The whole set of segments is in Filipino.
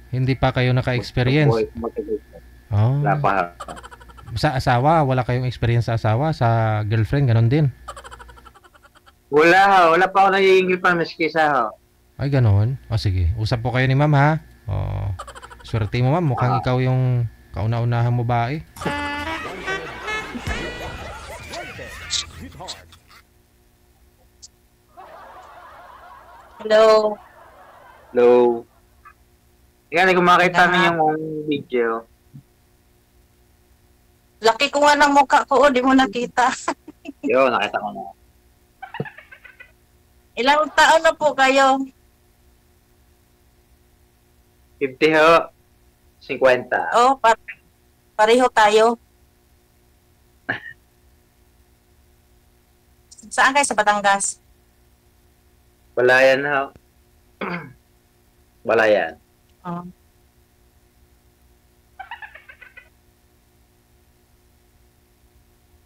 Hindi pa kayo naka-experience. Buhay ko matagal na. Oh. Wala pa. Sa asawa, wala kayong experience sa asawa, sa girlfriend, ganun din. Wala ho. Wala pa ako nagiging pa maski isa ho. Ay, ganun. O sige, usap po kayo ni ma'am ha. Oh. Swerte mo ma'am, mukhang ikaw yung kauna-unahang babae. Hello. Hello. Yan, kung makita niyo yung video. Laki ko nga ng mukha ko, di mo nakita. Yo, nakita ko na. Ilang taon na po kayo? 50 ho. 50. Oh, pareho tayo. Saan kayo sa Batangas? Balayan ho. Balayan. Oh.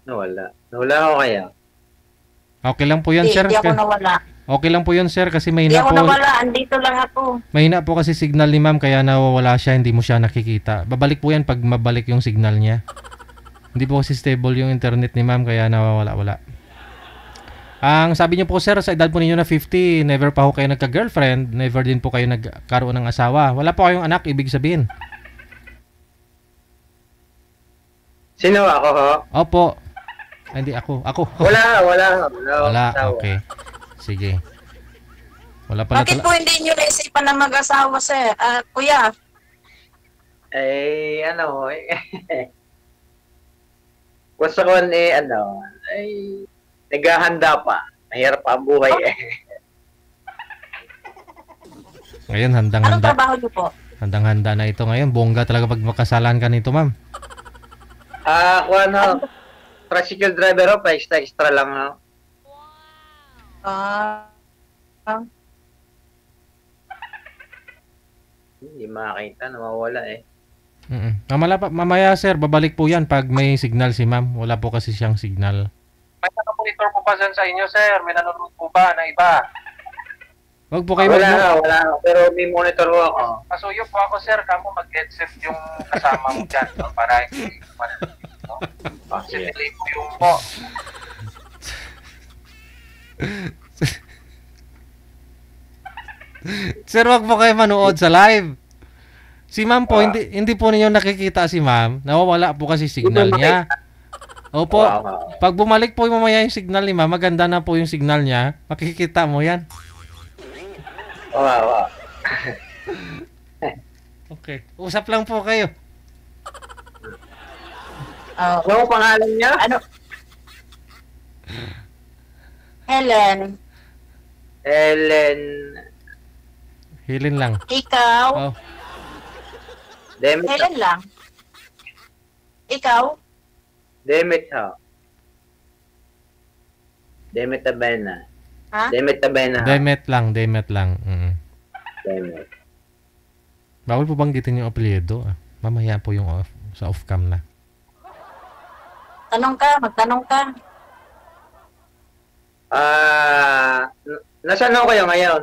Nawala. Nawala ako kaya. Okay lang po yan, sir. Hindi ako nawala. Okay lang po yun, sir, kasi Hindi mahina ako po. nawala, andito lang ako. Mahina po kasi signal ni ma'am, kaya nawawala siya, hindi mo siya nakikita. Babalik po yan pag mabalik yung signal niya. Hindi po kasi stable yung internet ni ma'am, kaya nawawala-wala. Ang sabi niyo po, sir, sa edad po ninyo na 50, never pa ho kayo nagka-girlfriend, never din po kayo nagkaroon ng asawa. Wala po kayong anak, ibig sabihin. Sino ako ho? Opo. Ay, hindi, ako. Wala. Okay. Sige. Wala pala Bakit po hindi nyo naisipan na mag-asawa, sir? Kuya, Eh, ano, gusto ko naghahanda pa. Mahirap pa ang buhay eh. Ngayon, anong handang-handa. trabaho nyo po? Handang-handa na ito ngayon. Bongga talaga pag makasalan ka nito, ma'am. Ako tricycle driver ho, pa extra lang ho. Ah, Hindi makakita, nawawala eh. Mamaya, sir, babalik po yan pag may signal si ma'am. Wala po kasi siyang signal. May monitor po ba sa inyo, sir? May nanonood po ba na iba? Wag po kayo Wala. Pero may monitor ho ako. Pasuyo po ako, sir. Kamo mag-headset yung kasama mo dyan. No? Para hindi no? Kasi delay po yung po. Sir, wag po kayo manood sa live. Si ma'am po, hindi po ninyo nakikita si ma'am. Nawawala po kasi signal niya. Opo, pag bumalik po mamaya yung signal ni ma'am, maganda na po yung signal niya. Makikita mo yan. Wow. Okay, usap lang po kayo. Ano ang pangalan niya? ano? Helen, Ellen Hilin lang. ikaw? Oh, Demet. Helen lang. Ikaw? Demet ho. Demet Tabena. Ha? Demet Tabena. Demet lang. Demet. Bawal po banggitin yung apelyido. Mamaya po yung sa off-cam na. Magtanong ka. Nasaan ako kayo ngayon?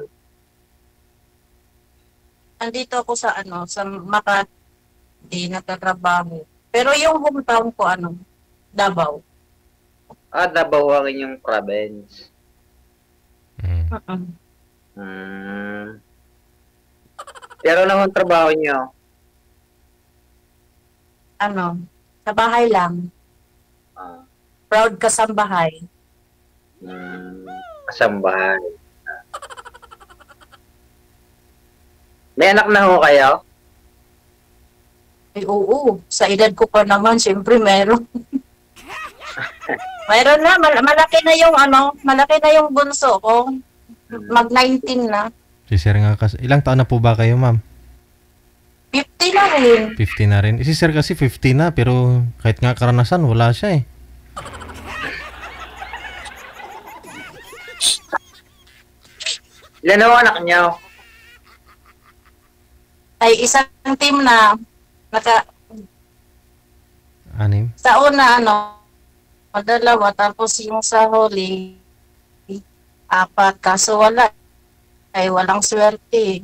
Andito ako sa Makati, nagtatrabaho. Pero yung hometown ko, Davao. Davao ang inyong province. Uh-uh. Pero naman trabaho niyo? Sa bahay lang. Proud ka sa bahay. Kasambahay. May anak na ho kayo? Ay, oo. Sa edad ko pa naman, siyempre meron. Meron na, malaki na yung bunso ko. Mag-19 na. Si sir nga kasi, ilang taon na po ba kayo, ma'am? 50 na rin. 50 na rin. Si sir kasi 50 na, pero kahit nga karanasan, wala siya eh. Ilan ho anak niyo? Ay, isang team na Anim? sa una, dalawa, tapos yung sa huli, 4. Kaso walang swerte.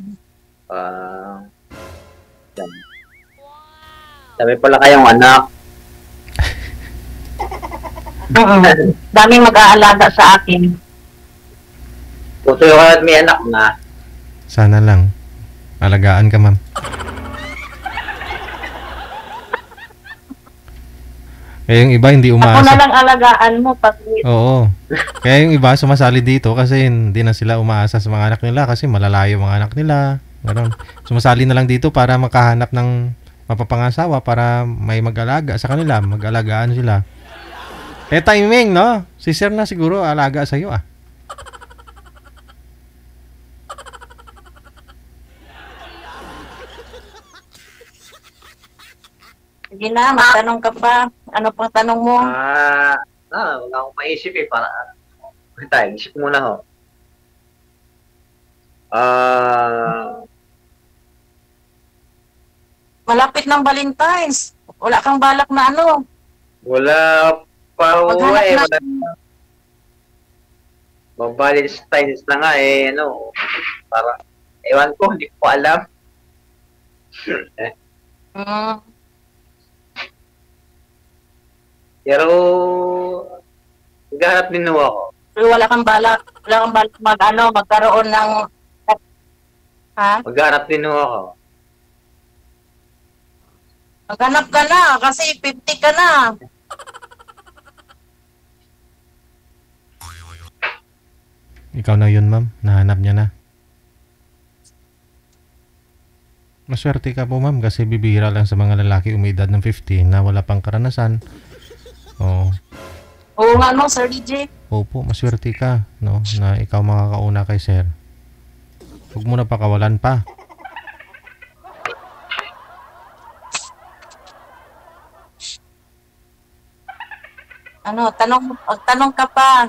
Sabi pala kayong anak. Daming mag-aalaga sa akin. Puto yung at may anak na. Sana lang. Alagaan ka, ma'am. Kaya yung iba hindi Ako na umaasa. lang alagaan mo pag Oo. Kaya yung iba sumasali dito kasi hindi na sila umaasa sa mga anak nila kasi malalayo mga anak nila. Ganon. Sumasali na lang dito para makahanap ng mapapangasawa para may mag-alaga sa kanila. Mag-alagaan sila. Eh timing, no? Si sir na siguro alaga sa'yo ah. sige na, magtanong ka pa. Ano pang tanong mo? Wala akong maisip eh. Para, tayo, isip muna ho. Malapit ng Valentine's. Wala kang balak na ano. Wala pa ho Maghanap eh. na. Wala. Mag-Valentine's na nga eh. Ano, parang, ewan ko, hindi ko alam. Hmm. Pero, naghahanap din ho ako. Pero wala kang balak magkaroon ng ha? Maghanap din ho ako. Maghanap ka na kasi 50 ka na. Ikaw na yun, ma'am. Nahanap niya na. Maswerte ka po, ma'am, kasi bibihira lang sa mga lalaki umidad ng 50 na wala pang karanasan. Oo. Oo nga no, Sir DJ. Opo, maswerte ka, no, na ikaw makakauna kay sir. Huwag mo na pakawalan pa. Ano, tanong ka pa.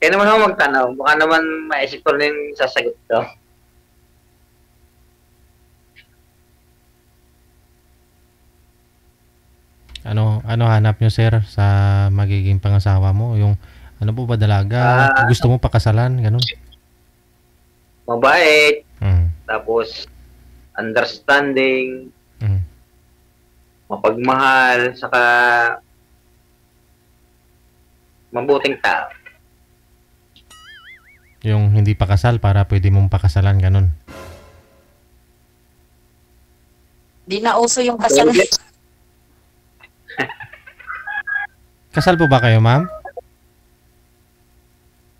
Kaya naman ako magtanong. Baka naman maisip ko rin yung sasagot ko. Ano hanap nyo, sir, sa magiging pangasawa mo? Yung, ano po ba, dalaga? Gusto mo pakasalan? Ganun? Mabait. Mm. Tapos, understanding. Mm. Mapagmahal. Saka, mabuting tao. Yung hindi pakasal para pwede mong pakasalan, ganun. Di na uso yung kasal. Kasal po ba kayo, ma'am?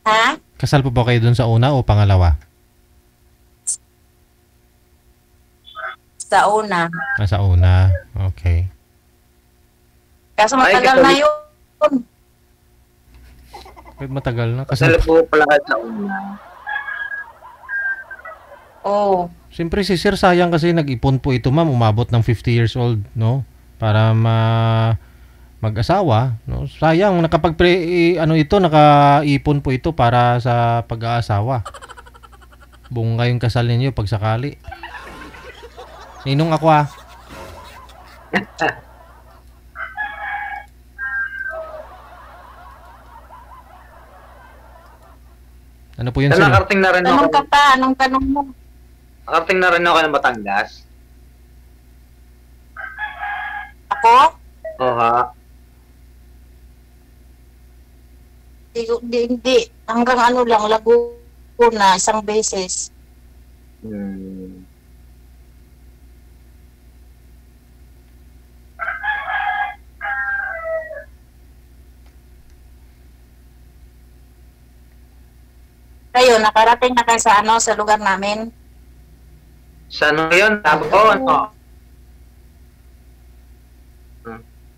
Ha? Kasal po ba kayo dun sa una o pangalawa? Sa una. Sa una. Okay. Kaso matagal na yun. Wait, matagal na. Kasal Kasal. po pala sa una. Oo. Siyempre si sir, sayang kasi nag-ipon po ito, ma'am. Umabot ng 50 years old, no? Para mag-asawa, no? Sayang nakaipon po ito para sa pag-aasawa. Bunga yung kasal ninyo pag sakali. Sinong ako ah? Ano po yun, sir? Nakarating na rin ako. Tanong ka pa. Anong tanong mo? Nakarating na rin ako ng Batangas. Ako? Oo ha. Hindi. Hanggang ano lang, Laguna, isang beses. Kayo, nakarating na kayo sa sa lugar namin? Sa ano yun? Davao, ano?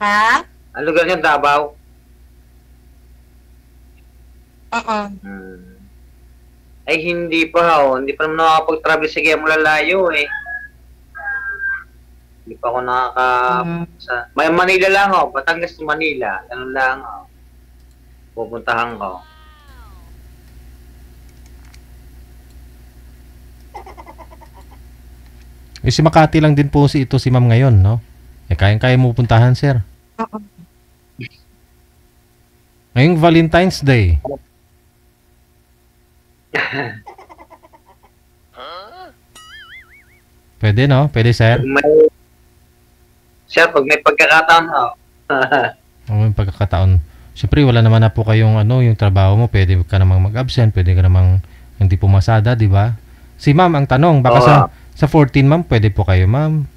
Ha? Ang lugar niyo, Davao? Ay, hindi pa ho. Hindi pa naman nakakapag-travel sa kaya malalayo eh. Hindi pa ako may Manila lang ho. Batangas to Manila. Ganun lang ho. Pupuntahan ko. Si Makati lang din po si ma'am ngayon, no? Kayang-kaya mo puntahan, sir. Ngayong Valentine's Day. Pwede, no? Pwede, sir? Pag may pagkakataon ho. O, yung pagkakataon. Siyempre, wala naman na po kayong yung trabaho mo. Pwede ka namang mag-absent. Pwede ka namang hindi pumasada, di ba? Si ma'am, ang tanong, baka Oo. sa 14, ma'am, pwede po kayo, ma'am.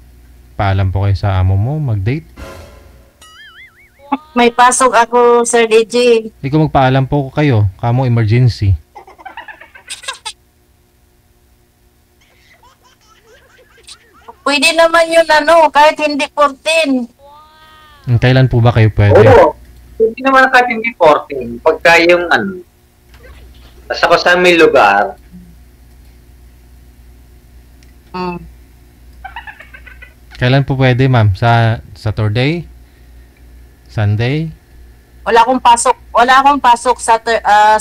Paalam po kayo sa amo mo, mag-date. May pasok ako, Sir DJ. Ikaw magpaalam po kayo, kamo emergency. Pwede naman yun kahit hindi 14. Kailan po ba kayo pwede? Oo. Hindi naman kahit hindi 14. Pagka yung nasa ko sa may lugar, Mm. Kailan po pwede, ma'am? Sa Saturday? Sunday? Wala akong pasok sa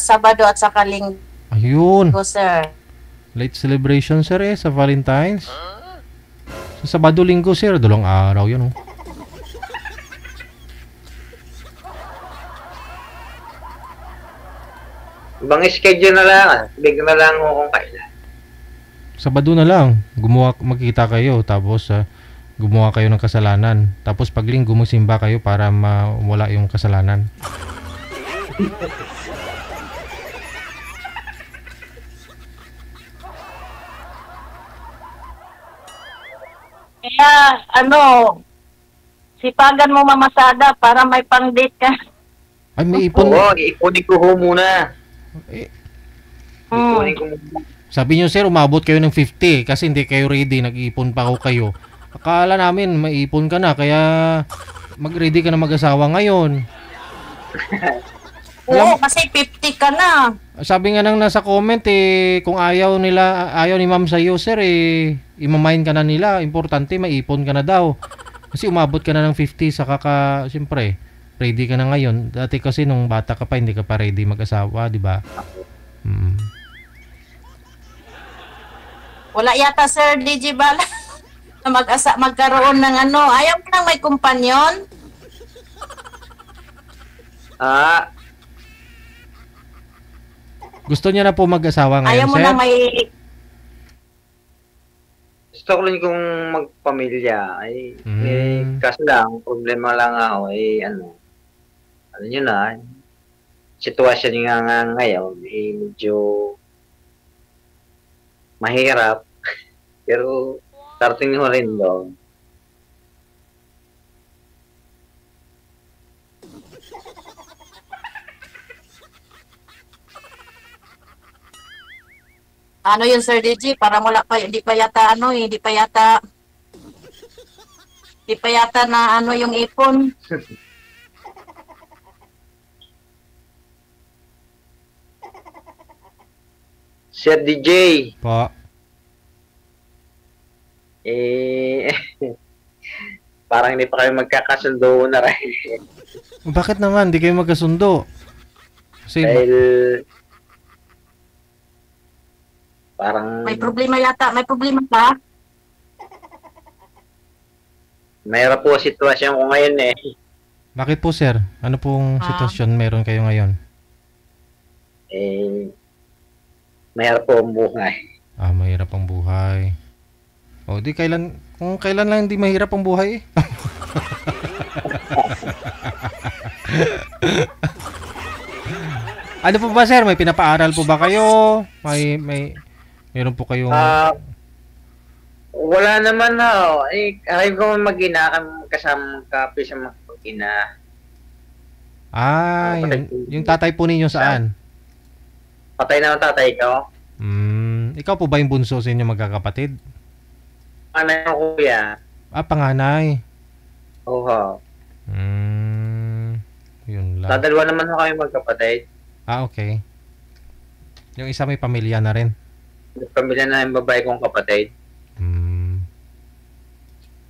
Sabado at sa Linggo, Ayun. sir. Late celebration, sir, sa Valentine's. Sa Sabado, Linggo, sir. Dalawang araw yun, oh. ibang schedule na lang. Bigyan na lang ako kung kailan. Sabado na lang. Magkita kayo. Tapos, gumawa kayo ng kasalanan. Tapos, pag Linggo, simba kayo para mawala yung kasalanan. Kaya, sipagan mo mamasada para may pang-date ka. Ay, may ipon. Oo, iipunin ko ho muna. Eh, Iipunin ko muna. sabi nyo, sir, umabot kayo ng 50 kasi hindi kayo ready. Nag-iipon pa ako kayo. Akala namin, maipon ka na. Kaya, mag-ready ka na mag-asawa ngayon. Oo, kasi 50 ka na. Sabi nga nang nasa comment, kung ayaw ni ma'am sa'yo, sir, imamain ka na nila. Importante, maipon ka na daw. Kasi umabot ka na ng 50, saka siyempre, ready ka na ngayon. Dati kasi nung bata ka pa, hindi ka pa ready mag-asawa, di ba? Wala yata, Sir DJ Bala, na magkaroon ng Ayaw mo nang may kumpanyon? Gusto niya na po mag-asawa ngayon, Ayaw mo sir? nang may... Gusto ko lang kung magpamilya. Kaso lang, problema lang ako, ano nyo na, sitwasyon nga ngayon, medyo mahirap. Pero, starting mo rin doon. Ano yun, Sir DJ? Parang wala pa, hindi pa yata na yung ipon. Sir DJ, Po. parang hindi pa kayo magkakasundo na rin. Bakit naman? Hindi kayo magkasundo. Kasi, Dahil, parang, May problema yata. May problema pa? mahirap po ang sitwasyon ko ngayon bakit po, sir? Ano pong sitwasyon meron kayo ngayon? Mahirap po ang buhay. Mahirap ang buhay. O, kung kailan lang hindi mahirap ang buhay, Ano po ba, sir? May pinapaaral po ba kayo? Meron po kayong... Wala naman ayaw ko mag-ina, kasama kape sa mag-ina. Yung tatay po ninyo saan? Patay na ang tatay ko. Ikaw po ba yung bunso sa inyo magkakapatid? Ano yung kuya? Panganay. Oo. Yun lang. Dadalwa naman ho kami magkapatid. Okay. Yung isa may pamilya na rin. Pamilya na yung babae kong kapatid.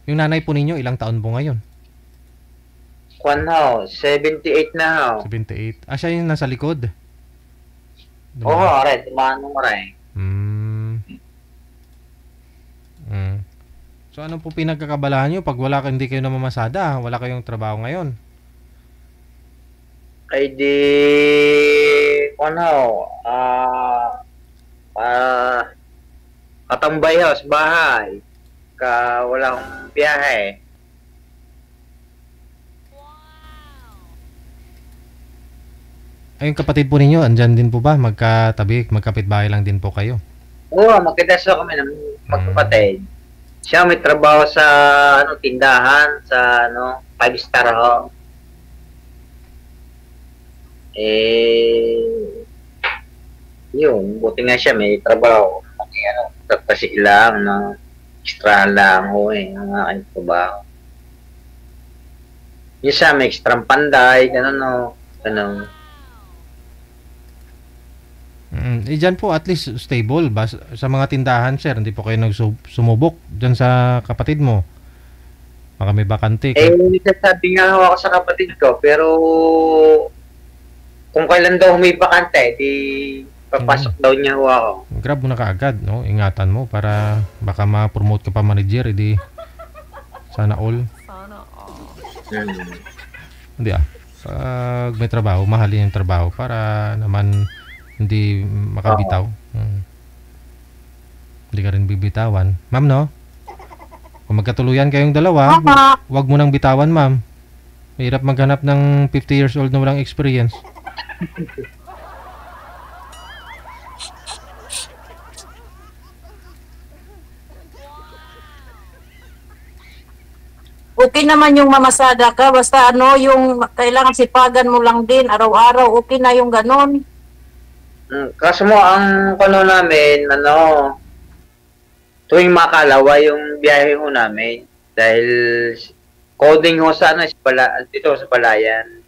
Yung nanay po ninyo, ilang taon po ngayon? 78 na ho. 78. Siya yung nasa likod? Oo, rin. Tumanong rin. So, ano po pinagkakabalahan nyo pag hindi kayo namamasada? Wala kayong trabaho ngayon? Ay di, katambay ho sa bahay. pagka wala akong biyahe. Ay, yung kapatid po ninyo, andyan din po ba? Magkatabi, magkapitbahay lang din po kayo? Oo, magkadaso kami ng magkapatid. Siya may trabaho sa tindahan, sa 5-star ho. Yun, buti nga siya may trabaho. Kasi lang, extra lang ho ang aking trabaho. Yung siya may extra panday, gano'n. Dyan po at least stable ba? Sa mga tindahan, sir, hindi po kayo nagsumubok dyan sa kapatid mo? Baka may bakante. Sabi nga ako sa kapatid ko, pero kung kailan daw may bakante, di papasok daw niya ako. Grab mo na kaagad, no? Ingatan mo para baka ma-promote ka pa manager, edi sana all. Hindi pag may trabaho, mahalin yung trabaho para naman hindi makabitaw. Hindi ka rin bibitawan. Ma'am, no? Kung magkatuluyan kayong dalawa, wag mo nang bitawan, ma'am. Mahirap maghanap ng 50 years old na walang experience. Okay naman yung mamasada ka, basta yung kailangan sipagan mo lang din araw-araw, okay na yung ganon. Kaso mo, ang namin, tuwing makalawa yung biyahe ho namin. Dahil coding ho sa dito sa Palayan.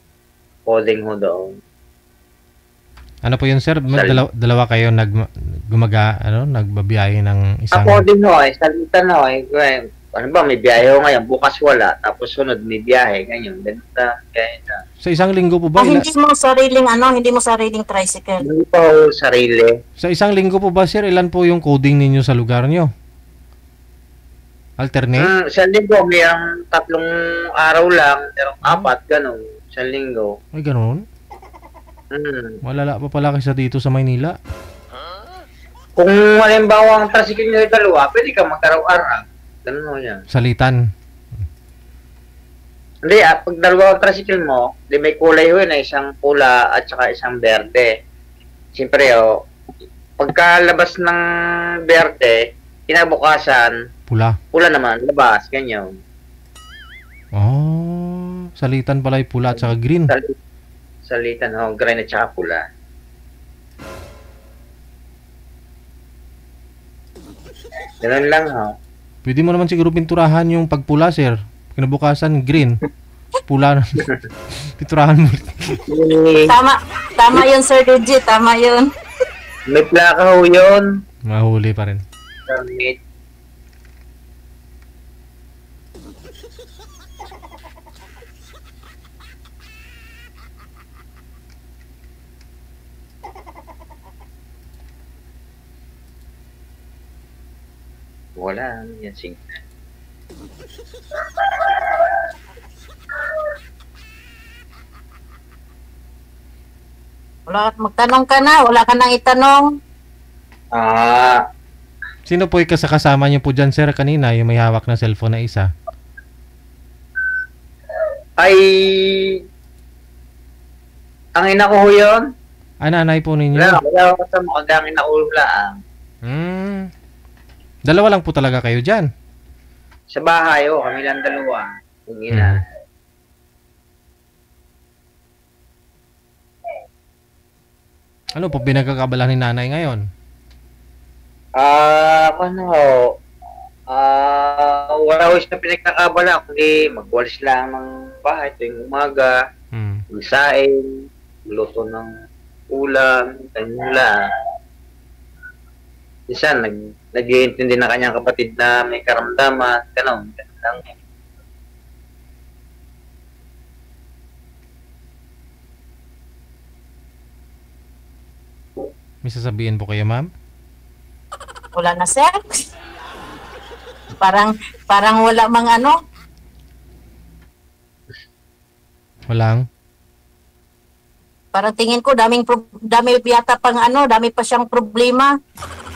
Coding ho doon. Ano po yun, sir? Dalawa kayo nagbabiyahe ng isang... Coding ho, salitan ho. Ano ba, may biyahe ho ngayon, bukas wala, tapos sunod may biyahe, ganyan. Sa isang linggo po ba? Hindi mo sariling tricycle. Hindi po sarili. Sa isang linggo po ba, sir, ilan po yung coding ninyo sa lugar nyo? Alternate? Sa linggo, may 3 araw lang, pero 4, gano'n. Sa linggo. Ay, gano'n? Malala pa pala kasi dito sa Maynila. Kung halimbawa ang tricycle nyo ay 2, pwede ka magkaraw-araw. Ganun mo yan. Salitan. Hindi, pag 2 ang tricycle mo, di may kulay ho na isang pula at saka isang berde. Siyempre, pagkalabas ng berde, kinabukasan, pula naman, labas, ganyan. Salitan pala yung pula at saka green. Salitan ho, green at saka pula. Ganun lang ho. Pwede mo naman siguro pinturahan yung pagpula, sir. Kinabukasan, green. Pula na. Pinturahan mo. Tama yun, Sir Luigi. Tama yun. May plaka ho yun. Mahuli pa rin. Permit. Wala, yan signal. Magtanong ka na, wala ka nang itanong. Sino po yung kasama niyo po dyan, sir, kanina, yung may hawak na cellphone na isa? Ay, ang ina ko ho yun. Nanay po ninyo? Wala ko kasama, ang ina ko lang. Dalawa lang po talaga kayo dyan? Sa bahay, kami lang 2. Yung ina. Ano po pinagkakabala ni nanay ngayon? Wala ko siya pinagkakabala, kundi magwalis lang ng bahay tuwing umaga, magsaing, luto ng ulam, ganyan lang. Isa, nag-iintindi na kanyang kapatid na may karamdaman, gano'n. May sasabihin po kayo, ma'am? Wala na, sir. Parang wala mang Walang? Parang tingin ko dami yata pang dami pa siyang problema.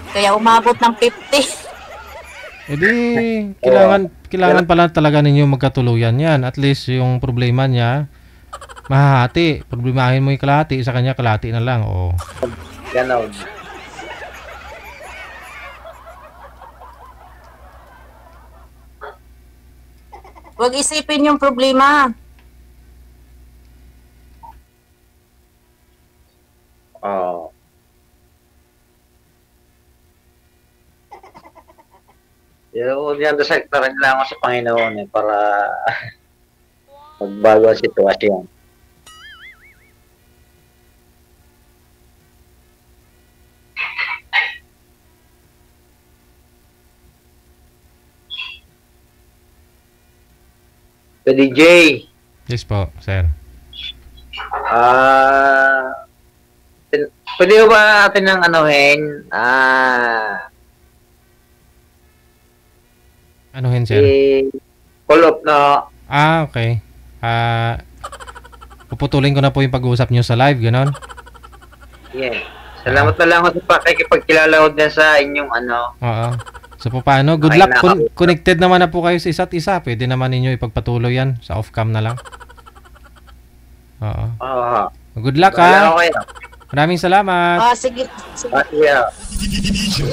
Kaya umabot ng 50. Eh di, kailangan pala talaga ninyo magkatuluyan yan. At least yung problema niya, mahahati. Problemahin mo yung kalahati, sa kanya kalahati na lang. Oh. Ganon. Huwag isipin yung problema. Oo. Yan, dasal na rin lang ako sa Panginoon para magbago ang sitwasyon. So, DJ, Yes po, sir. pwede ba natin ng anuhin? Anuhin, sir? Call up na. Okay. Puputulin ko na po yung pag-uusap nyo sa live, ganon? Yeah. Salamat na lang ako sa pakikipagkilala ko din sa inyong ano. Oo. So, paano? Good Okay luck. na, okay. Connected naman na po kayo sa isa't isa. Pwede naman ninyo ipagpatuloy yan. Sa off-cam na lang. Oo. Oo. Good luck, Wala ha? ko kayo. Maraming salamat. Sige. Yeah. DJ